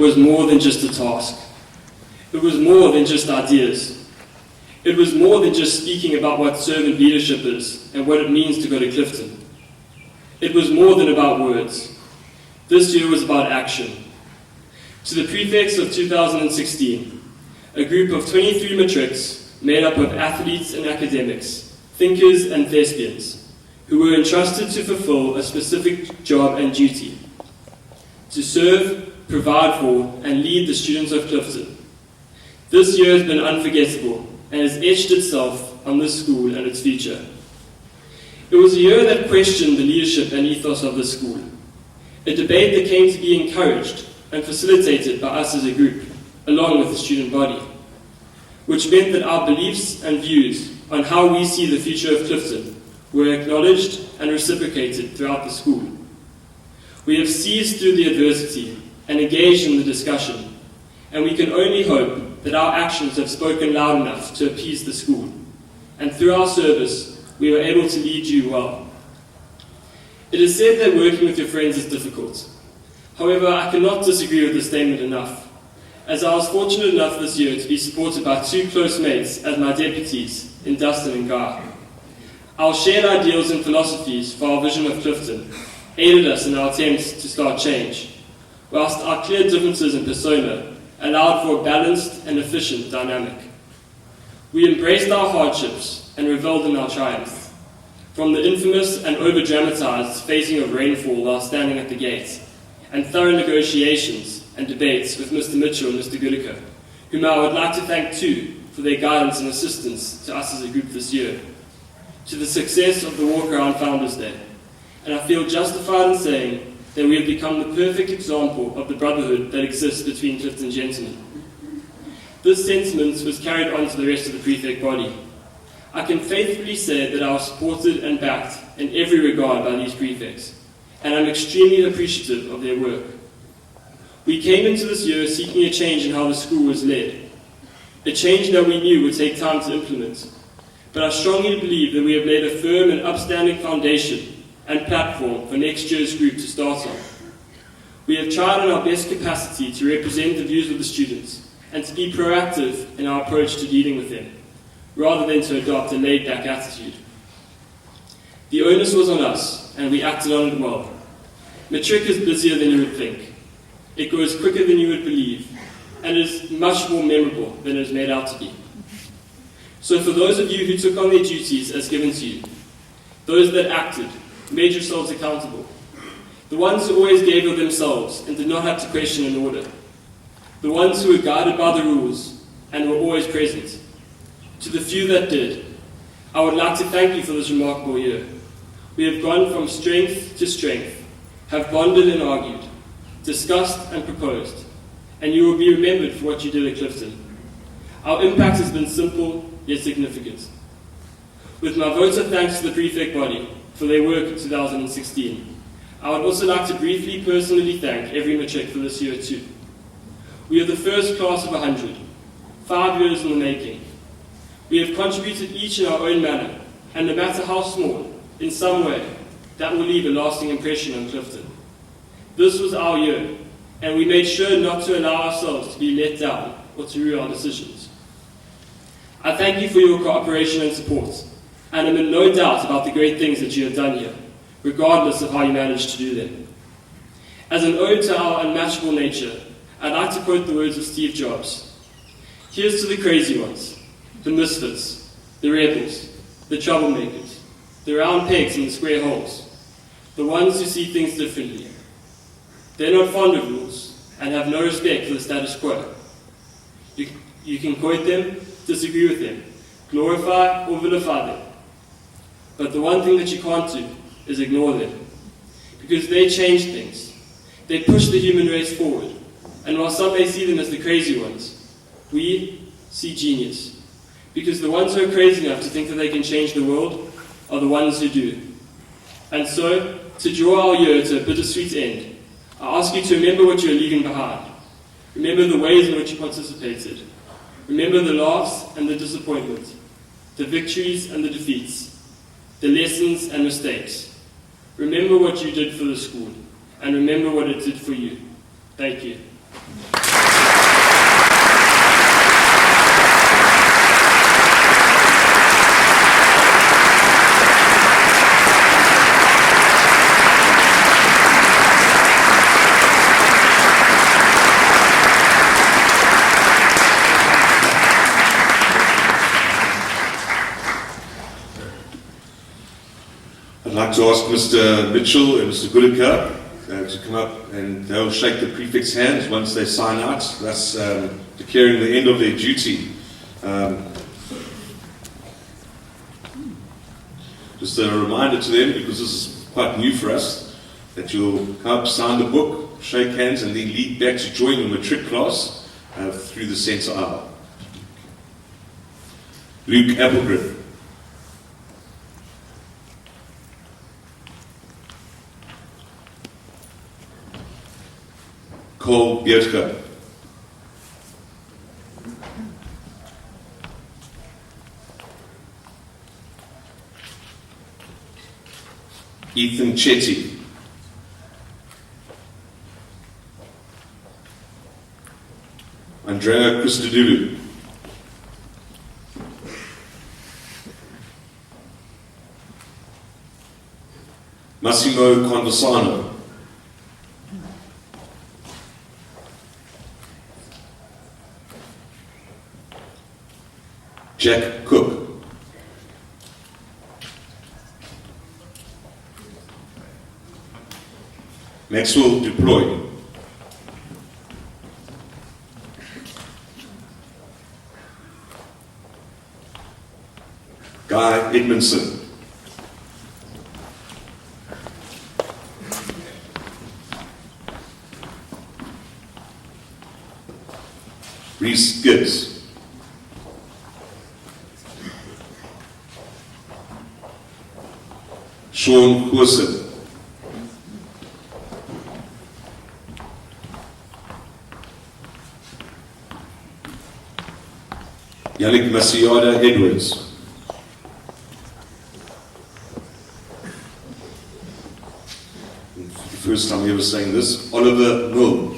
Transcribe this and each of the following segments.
was more than just a task. It was more than just ideas. It was more than just speaking about what servant leadership is and what it means to go to Clifton. It was more than about words. This year was about action. To the prefects of 2016, a group of 23 matrics made up of athletes and academics, thinkers and thespians, who were entrusted to fulfill a specific job and duty: to serve, provide for, and lead the students of Clifton. This year has been unforgettable and has etched itself on this school and its future. It was a year that questioned the leadership and ethos of this school, a debate that came to be encouraged and facilitated by us as a group, along with the student body, which meant that our beliefs and views on how we see the future of Clifton were acknowledged and reciprocated throughout the school. We have seized through the adversity and engaged in the discussion, and we can only hope that our actions have spoken loud enough to appease the school, and through our service, we were able to lead you well. It is said that working with your friends is difficult. However, I cannot disagree with this statement enough, as I was fortunate enough this year to be supported by two close mates as my deputies in Dustin and Guy. Our shared ideals and philosophies for our vision of Clifton aided us in our attempts to start change, whilst our clear differences in persona allowed for a balanced and efficient dynamic. We embraced our hardships and revelled in our triumphs, from the infamous and over-dramatized facing of rainfall while standing at the gate, and thorough negotiations and debates with Mr. Mitchell and Mr. Goodicke, whom I would like to thank too for their guidance and assistance to us as a group this year, to the success of the Walk Around Founders Day. And I feel justified in saying that we have become the perfect example of the brotherhood that exists between Clifton gentlemen. This sentiment was carried on to the rest of the prefect body. I can faithfully say that I was supported and backed in every regard by these prefects, and I'm extremely appreciative of their work. We came into this year seeking a change in how the school was led, a change that we knew would take time to implement, but I strongly believe that we have laid a firm and upstanding foundation and platform for next year's group to start on. We have tried in our best capacity to represent the views of the students and to be proactive in our approach to dealing with them, rather than to adopt a laid-back attitude. The onus was on us, and we acted on it well. Matric is busier than you would think. It goes quicker than you would believe, and is much more memorable than it is made out to be. So for those of you who took on their duties as given to you, those that acted, made yourselves accountable, the ones who always gave of themselves and did not have to question an order, the ones who were guided by the rules and were always present, to the few that did, I would like to thank you for this remarkable year. We have gone from strength to strength, have bonded and argued, discussed and proposed, and you will be remembered for what you did at Clifton. Our impact has been simple yet significant. With my vote of thanks to the prefect body for their work in 2016, I would also like to briefly personally thank every matric for this year too. We are the first class of 100, 5 years in the making. We have contributed each in our own manner, and no matter how small, in some way, that will leave a lasting impression on Clifton. This was our year, and we made sure not to allow ourselves to be let down or to rue our decisions. I thank you for your cooperation and support, and I'm in no doubt about the great things that you have done here, regardless of how you managed to do them. As an ode to our unmatchable nature, I'd like to quote the words of Steve Jobs. Here's to the crazy ones, the misfits, the rebels, the troublemakers, the round pegs in the square holes, the ones who see things differently. They're not fond of rules and have no respect for the status quo. You can quote them, disagree with them, glorify or vilify them. But the one thing that you can't do is ignore them, because they change things. They push the human race forward, and while some may see them as the crazy ones, we see genius, because the ones who are crazy enough to think that they can change the world are the ones who do. And so, to draw our year to a bittersweet end, I ask you to remember what you are leaving behind. Remember the ways in which you participated. Remember the laughs and the disappointment, the victories and the defeats, the lessons and mistakes. Remember what you did for the school, and remember what it did for you. Thank you. I'd like to ask Mr. Mitchell and Mr. Goodacre to come up, and they'll shake the prefects' hands once they sign out, thus declaring the end of their duty. Just a reminder to them, because this is quite new for us, that you'll come up, sign the book, shake hands, and then lead back to join your matric class through the centre aisle. Luke Applegren. Cole Biertka. Ethan Chetty. Andrea Christodoulou. Massimo Conversano. Jack Cook. Maxwell Duploy. Guy Edmondson. Reese Gibbs. Sean Goosen. Yannick Masiada Edwards. The first time ever saying this, Oliver Mill.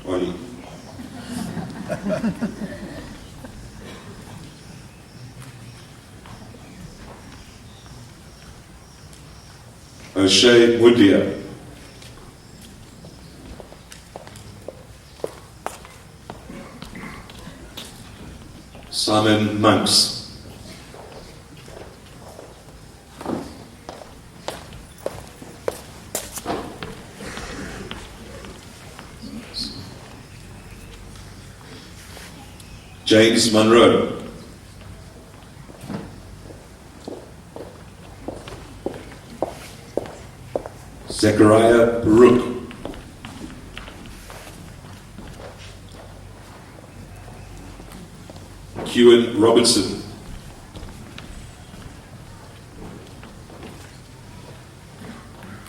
Ollie. O'Shea Woodley. Simon Monks. James Monroe. Zechariah Baruch. Ewan Robertson.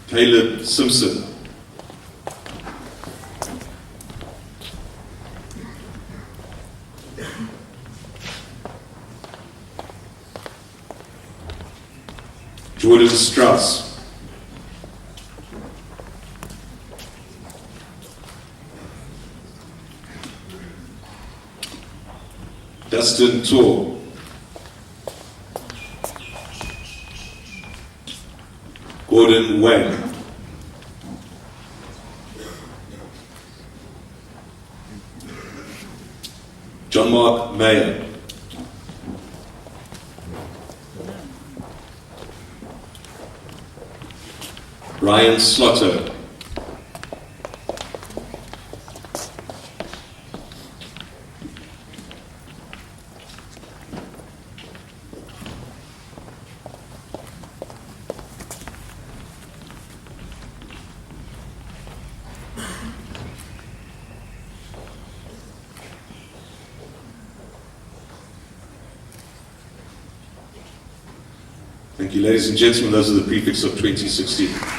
Caleb Simpson. Jordy Strauss. Dustin Tor. Gordon Wang. John Mark Mayer. Ryan Slaughter. Thank you, ladies and gentlemen. Those are the prefects of 2016.